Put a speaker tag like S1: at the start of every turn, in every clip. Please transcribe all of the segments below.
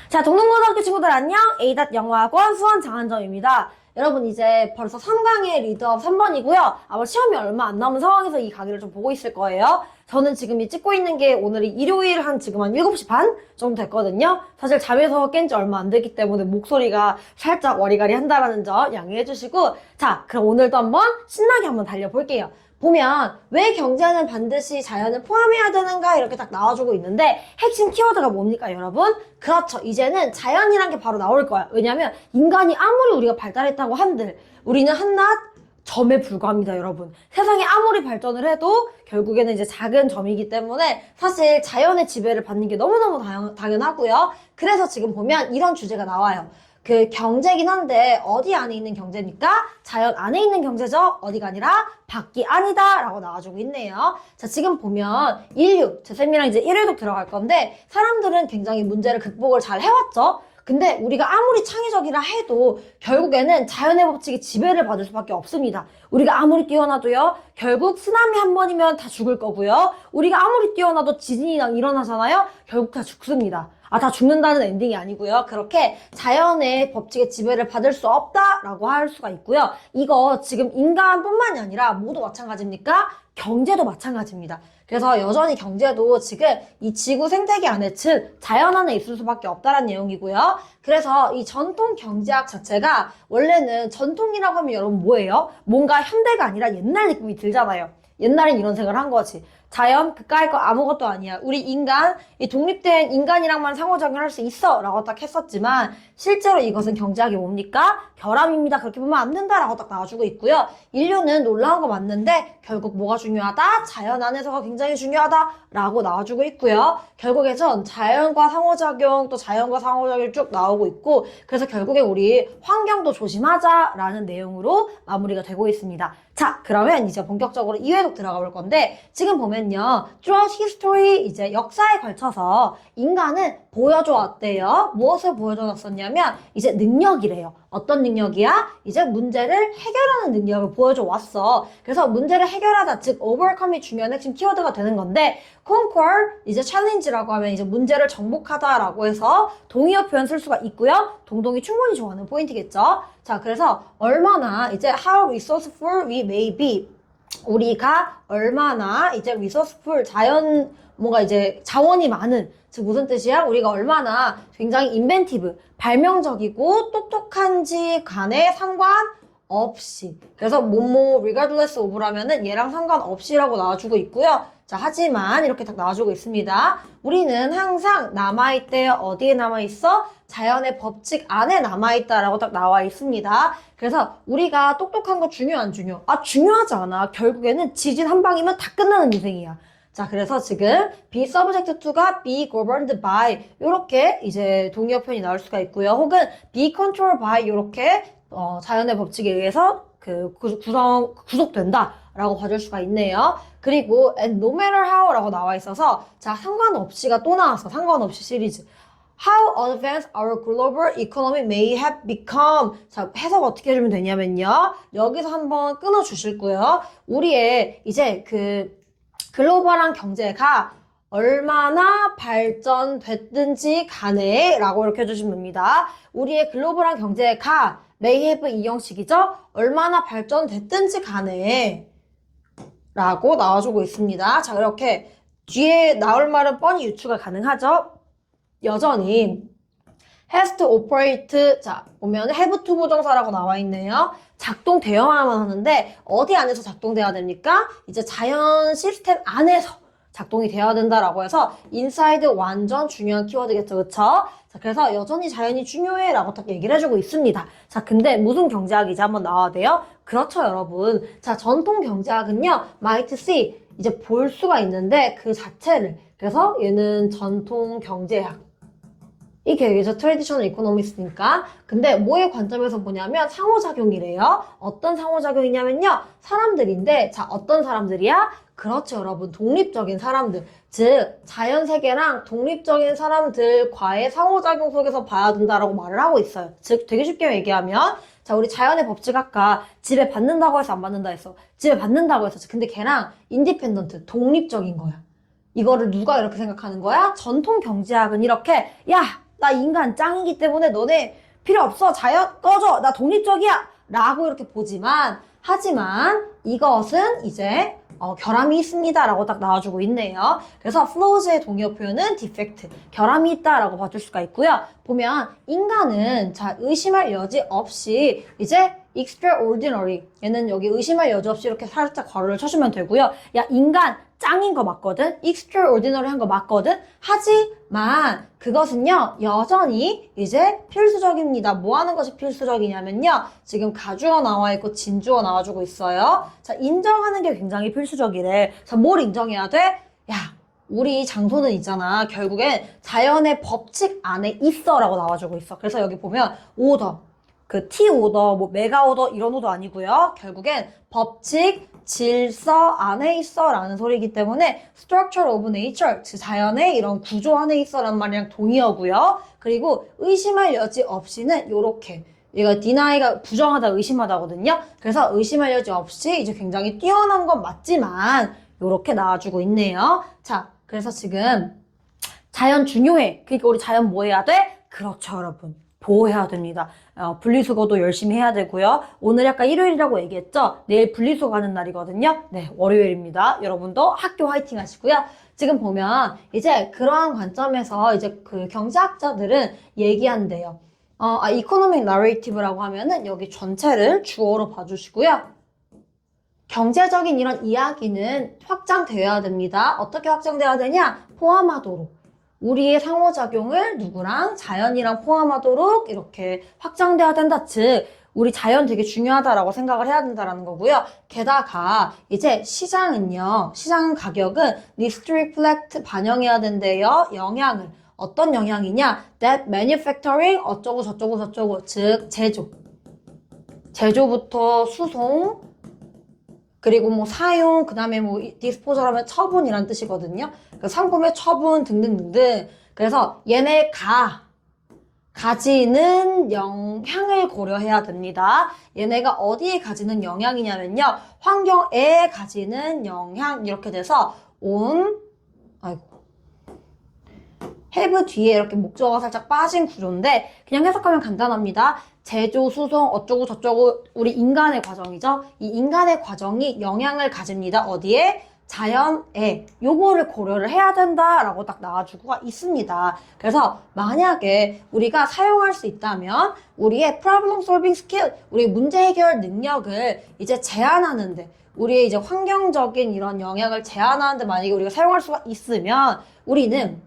S1: 자, 동문고등학교 친구들 안녕! A닷 영어학원 수원 장한정입니다. 여러분 이제 벌써 3강의 리드업 3번이고요. 아마 시험이 얼마 안 남은 상황에서 이 강의를 좀 보고 있을 거예요. 저는 지금 이 찍고 있는 게 오늘이 일요일 지금 한 7시 반 정도 됐거든요. 사실 잠에서 깬 지 얼마 안 됐기 때문에 목소리가 살짝 와리가리 한다라는 점 양해해 주시고, 자, 그럼 오늘도 한번 신나게 한번 달려볼게요. 보면 왜 경제는 반드시 자연을 포함해야 되는가 이렇게 딱 나와주고 있는데 핵심 키워드가 뭡니까 여러분? 그렇죠. 이제는 자연이란 게 바로 나올 거야. 왜냐면 인간이 아무리 우리가 발달했다고 한들 우리는 한낱 점에 불과합니다, 여러분. 세상이 아무리 발전을 해도 결국에는 이제 작은 점이기 때문에 사실 자연의 지배를 받는 게 너무너무 당연하고요. 그래서 지금 보면 이런 주제가 나와요. 그 경제긴 한데 어디 안에 있는 경제니까 자연 안에 있는 경제죠. 어디가 아니라 밖이 아니다 라고 나와주고 있네요. 자, 지금 보면 인류, 제 쌤이랑 이제 1회독 들어갈 건데 사람들은 굉장히 문제를 극복을 잘 해왔죠. 근데 우리가 아무리 창의적이라 해도 결국에는 자연의 법칙에 지배를 받을 수밖에 없습니다. 우리가 아무리 뛰어나도요, 결국 쓰나미 한 번이면 다 죽을 거고요. 우리가 아무리 뛰어나도 지진이 일어나잖아요. 결국 다 죽습니다. 다 죽는다는 엔딩이 아니고요. 그렇게 자연의 법칙에 지배를 받을 수 없다라고 할 수가 있고요. 이거 지금 인간뿐만이 아니라 모두 마찬가지입니까? 경제도 마찬가지입니다. 그래서 여전히 경제도 지금 이 지구 생태계 안에, 즉 자연 안에 있을 수밖에 없다라는 내용이고요. 그래서 이 전통 경제학 자체가 원래는 전통이라고 하면 여러분 뭐예요? 뭔가 현대가 아니라 옛날 느낌이 들잖아요. 옛날엔 이런 생각을 한 거지. 자연, 그까이 거 아무것도 아니야. 우리 인간, 이 독립된 인간이랑만 상호작용할 수 있어 라고 딱 했었지만 실제로 이것은 경제학이 뭡니까? 결함입니다. 그렇게 보면 안 된다라고 딱 나와주고 있고요. 인류는 놀라운 거 맞는데 결국 뭐가 중요하다? 자연 안에서가 굉장히 중요하다라고 나와주고 있고요. 결국에선 자연과 상호작용, 또 자연과 상호작용이 쭉 나오고 있고, 그래서 결국에 우리 환경도 조심하자라는 내용으로 마무리가 되고 있습니다. 자, 그러면 이제 본격적으로 2회독 들어가 볼 건데, 지금 보면요, throughout history, 이제 역사에 걸쳐서 인간은 보여줘 왔대요. 무엇을 보여줘 왔었냐면 이제 능력이래요. 어떤 능력이야? 이제 문제를 해결하는 능력을 보여줘 왔어. 그래서 문제를 해결하다, 즉 overcome이 중요한 핵심 키워드가 되는 건데, conquer, 이제 challenge라고 하면 이제 문제를 정복하다라고 해서 동의어 표현 쓸 수가 있고요. 동동이 충분히 좋아하는 포인트겠죠. 자, 그래서 얼마나 이제 how resourceful we may be, 우리가 얼마나 이제 resourceful, 뭔가 이제 자원이 많은, 즉 무슨 뜻이야? 우리가 얼마나 굉장히 인벤티브, 발명적이고 똑똑한지 간에 상관없이. 그래서 뭐뭐 regardless of라면은 얘랑 상관없이라고 나와주고 있고요. 자, 하지만 이렇게 딱 나와주고 있습니다. 우리는 항상 남아있대요. 어디에 남아있어? 자연의 법칙 안에 남아있다라고 딱 나와 있습니다. 그래서 우리가 똑똑한 거 중요 안 중요? 중요하지 않아. 결국에는 지진 한 방이면 다 끝나는 인생이야. 자, 그래서 지금 be subject to가 be governed by 요렇게 이제 동의어 표현이 나올 수가 있고요. 혹은 be controlled by 요렇게 자연의 법칙에 의해서 구속된다 라고 봐줄 수가 있네요. 그리고 and no matter how 라고 나와 있어서, 자, 상관없이가 또 나왔어. 상관없이 시리즈. How advanced our global economy may have become. 자, 해석 어떻게 해주면 되냐면요. 여기서 한번 끊어주실 거예요. 우리의 이제 글로벌한 경제가 얼마나 발전됐든지 간에 라고 이렇게 해주시면 됩니다. 우리의 글로벌한 경제가 may have 이 형식이죠. 얼마나 발전됐든지 간에 라고 나와주고 있습니다. 자, 이렇게 뒤에 나올 말은 뻔히 유추가 가능하죠. 여전히 has to operate, 자, 보면 have to 부정사라고 나와 있네요. 작동되어야만 하는데 어디 안에서 작동돼야 됩니까? 이제 자연 시스템 안에서 작동이 돼야 된다라고 해서 inside 완전 중요한 키워드겠죠, 그쵸? 자, 그래서 여전히 자연이 중요해 라고 딱 얘기를 해주고 있습니다. 자, 근데 무슨 경제학이지 한번 나와야 돼요? 그렇죠, 여러분. 자, 전통 경제학은요, might see, 이제 볼 수가 있는데 그 자체를, 그래서 얘는 전통 경제학, 이게 여기서 트래디셔널 이코노미스니까. 근데 뭐의 관점에서 보냐면 상호작용이래요. 어떤 상호작용이냐면요, 사람들인데, 자, 어떤 사람들이야? 그렇죠, 여러분. 독립적인 사람들. 즉 자연세계랑 독립적인 사람들과의 상호작용 속에서 봐야 된다라고 말을 하고 있어요. 즉 되게 쉽게 얘기하면, 자, 우리 자연의 법칙 아까 지배받는다고 해서 안 받는다 했어. 지배받는다고 했었지. 근데 걔랑 인디펜던트, 독립적인 거야. 이거를 누가 이렇게 생각하는 거야? 전통 경제학은 이렇게, 야, 나 인간 짱이기 때문에 너네 필요 없어. 자연 꺼져. 나 독립적이야. 라고 이렇게 보지만, 하지만 이것은 이제 결함이 있습니다 라고 딱 나와주고 있네요. 그래서 flaws의 동의어 표현은 defect, 결함이 있다 라고 봐줄 수가 있고요. 보면 인간은 자 의심할 여지 없이 이제 extraordinary, 얘는 여기 의심할 여지 없이 이렇게 살짝 괄호를 쳐주면 되고요. 야 인간 짱인 거 맞거든? extraordinary 한 거 맞거든? 하지만 그것은요 여전히 이제 필수적입니다. 뭐 하는 것이 필수적이냐면요, 지금 가주어 나와 있고 진주어 나와주고 있어요. 자, 인정하는 게 굉장히 필수적이래. 자, 뭘 인정해야 돼? 야, 우리 장소는 있잖아, 결국엔 자연의 법칙 안에 있어 라고 나와주고 있어. 그래서 여기 보면 오더, 그 T 오더, 뭐 메가 오더 이런 오더 아니고요. 결국엔 법칙, 질서 안에 있어 라는 소리이기 때문에 structure of nature, 그 자연의 이런 구조 안에 있어 라는 말이랑 동의어고요. 그리고 의심할 여지 없이는 요렇게, 얘가 deny가 부정하다, 의심하다거든요. 그래서 의심할 여지 없이 이제 굉장히 뛰어난 건 맞지만 요렇게 나와주고 있네요. 자, 그래서 지금 자연 중요해. 그러니까 우리 자연 뭐 해야 돼? 그렇죠, 여러분. 보호해야 됩니다. 분리수거도 열심히 해야 되고요. 오늘 약간 일요일이라고 얘기했죠? 내일 분리수거 가는 날이거든요. 네, 월요일입니다. 여러분도 학교 화이팅 하시고요. 지금 보면 이제 그러한 관점에서 이제 그 경제학자들은 얘기한대요. 이코노믹 나레이티브라고 하면은 여기 전체를 주어로 봐주시고요. 경제적인 이런 이야기는 확장되어야 됩니다. 어떻게 확장되어야 되냐? 포함하도록. 우리의 상호작용을 누구랑? 자연이랑 포함하도록 이렇게 확장돼야 된다. 즉, 우리 자연 되게 중요하다라고 생각을 해야 된다라는 거고요. 게다가 이제 시장은요, 시장 가격은 needs to reflect, 반영해야 된대요. 영향을. 어떤 영향이냐? that manufacturing 어쩌고 저쩌고 저쩌고, 즉 제조. 제조부터 수송, 그리고 뭐 사용, 그 다음에 뭐 디스포절 하면 처분이란 뜻이거든요. 그 상품의 처분 등등등등. 그래서 얘네 가지는 영향을 고려해야 됩니다. 얘네가 어디에 가지는 영향이냐면요, 환경에 가지는 영향, 이렇게 돼서 have 뒤에 이렇게 목적어가 살짝 빠진 구조인데 그냥 해석하면 간단합니다. 제조, 수송, 어쩌고 저쩌고 우리 인간의 과정이죠. 이 인간의 과정이 영향을 가집니다. 어디에? 자연에. 요거를 고려를 해야 된다라고 딱 나와주고 있습니다. 그래서 만약에 우리가 사용할 수 있다면 우리의 problem solving skill, 우리 문제 해결 능력을 이제 제한하는데, 우리의 이제 환경적인 이런 영향을 제한하는데 만약에 우리가 사용할 수가 있으면 우리는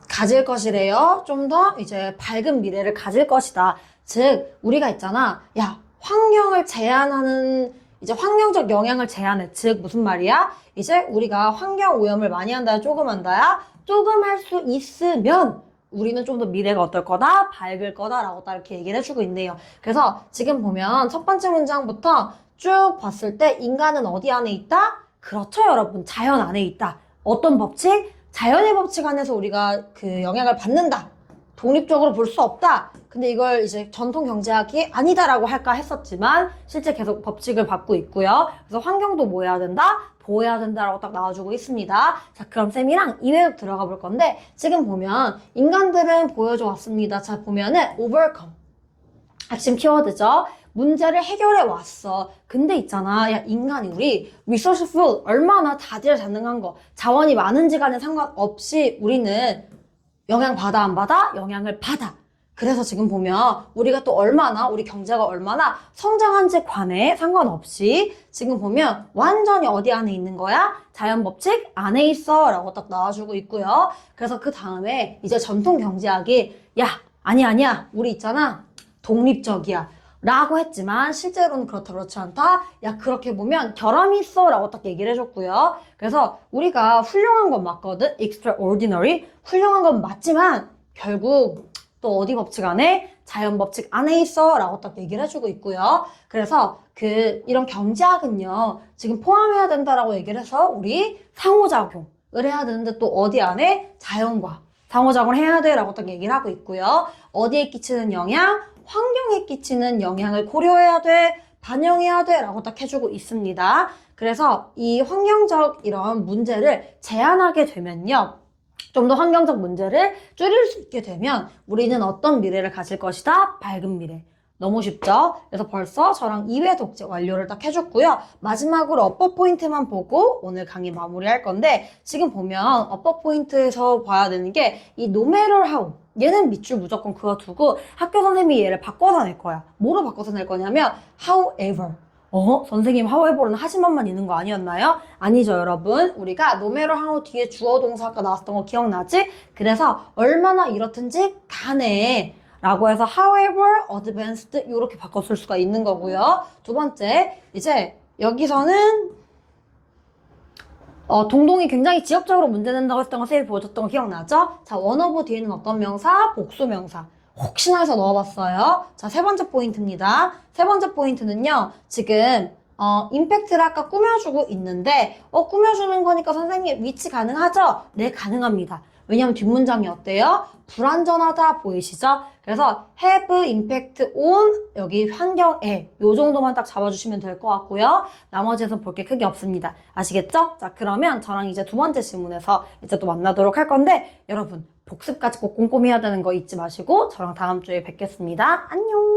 S1: 가질 것이래요. 좀 더 이제 밝은 미래를 가질 것이다. 즉, 우리가 있잖아. 야, 환경을 제한하는, 이제 환경적 영향을 제한해. 즉, 무슨 말이야? 이제 우리가 환경 오염을 많이 한다야, 조금 한다야? 조금 할 수 있으면 우리는 좀 더 미래가 어떨 거다? 밝을 거다라고 딱 이렇게 얘기를 해주고 있네요. 그래서 지금 보면 첫 번째 문장부터 쭉 봤을 때 인간은 어디 안에 있다? 그렇죠, 여러분. 자연 안에 있다. 어떤 법칙? 자연의 법칙 안에서 우리가 그 영향을 받는다. 독립적으로 볼 수 없다. 근데 이걸 이제 전통 경제학이 아니다라고 할까 했었지만 실제 계속 법칙을 받고 있고요. 그래서 환경도 뭐 해야 된다? 보호해야 된다라고 딱 나와주고 있습니다. 자, 그럼 쌤이랑 이외로 들어가 볼 건데 지금 보면 인간들은 보여줘 왔습니다. 자, 보면은 overcome. 핵심 키워드죠. 문제를 해결해 왔어. 근데 있잖아, 야, 인간이 우리 resourceful, 얼마나 다재다능한 거, 자원이 많은지 간에 상관없이 우리는 영향 받아 안 받아? 영향을 받아. 그래서 지금 보면 우리가 또 얼마나, 우리 경제가 얼마나 성장한지 관해 상관없이 지금 보면 완전히 어디 안에 있는 거야? 자연 법칙 안에 있어 라고 딱 나와주고 있고요. 그래서 그 다음에 이제 전통 경제학이 야, 아니야 우리 있잖아, 독립적이야 라고 했지만 실제로는 그렇다 그렇지 않다. 야, 그렇게 보면 결함이 있어 라고 딱 얘기를 해줬고요. 그래서 우리가 훌륭한 건 맞거든, extraordinary, 훌륭한 건 맞지만 결국 또 어디 법칙 안에? 자연 법칙 안에 있어 라고 딱 얘기를 해주고 있고요. 그래서 이런 경제학은요, 지금 포함해야 된다라고 얘기를 해서 우리 상호작용을 해야 되는데 또 어디 안에? 자연과 상호작용을 해야 돼 라고 딱 얘기를 하고 있고요. 어디에 끼치는 영향? 환경에 끼치는 영향을 고려해야 돼, 반영해야 돼 라고 딱 해주고 있습니다. 그래서 이 환경적 이런 문제를 제한하게 되면요. 좀 더 환경적 문제를 줄일 수 있게 되면 우리는 어떤 미래를 가질 것이다? 밝은 미래. 너무 쉽죠? 그래서 벌써 저랑 2회 독지 완료를 딱 해줬고요. 마지막으로 업버 포인트만 보고 오늘 강의 마무리할 건데 지금 보면 업버 포인트에서 봐야 되는 게 이 no matter how 얘는 밑줄 무조건 그어두고 학교 선생님이 얘를 바꿔서 낼 거야. 뭐로 바꿔서 낼 거냐면 however. 선생님 however는 하지만만 있는 거 아니었나요? 아니죠, 여러분. 우리가 no matter how 뒤에 주어 동사 아까 나왔던 거 기억나지? 그래서 얼마나 이렇든지 간에 라고 해서 however advanced 이렇게 바꿔 쓸 수가 있는 거고요. 두 번째, 이제 여기서는 동동이 굉장히 지역적으로 문제 낸다고 했던 거 세일 보여줬던 거 기억나죠? 자, one of 뒤에는 어떤 명사? 복수 명사. 혹시나 해서 넣어봤어요. 자, 세 번째 포인트입니다. 세 번째 포인트는요, 지금 임팩트를 아까 꾸며주고 있는데, 꾸며주는 거니까 선생님 위치 가능하죠? 네, 가능합니다. 왜냐면 뒷문장이 어때요? 불완전하다 보이시죠? 그래서 have impact on 여기 환경에 요 정도만 딱 잡아주시면 될 것 같고요. 나머지에서 볼 게 크게 없습니다. 아시겠죠? 자, 그러면 저랑 이제 두 번째 질문에서 이제 또 만나도록 할 건데 여러분 복습까지 꼭 꼼꼼히 해야 되는 거 잊지 마시고 저랑 다음 주에 뵙겠습니다. 안녕!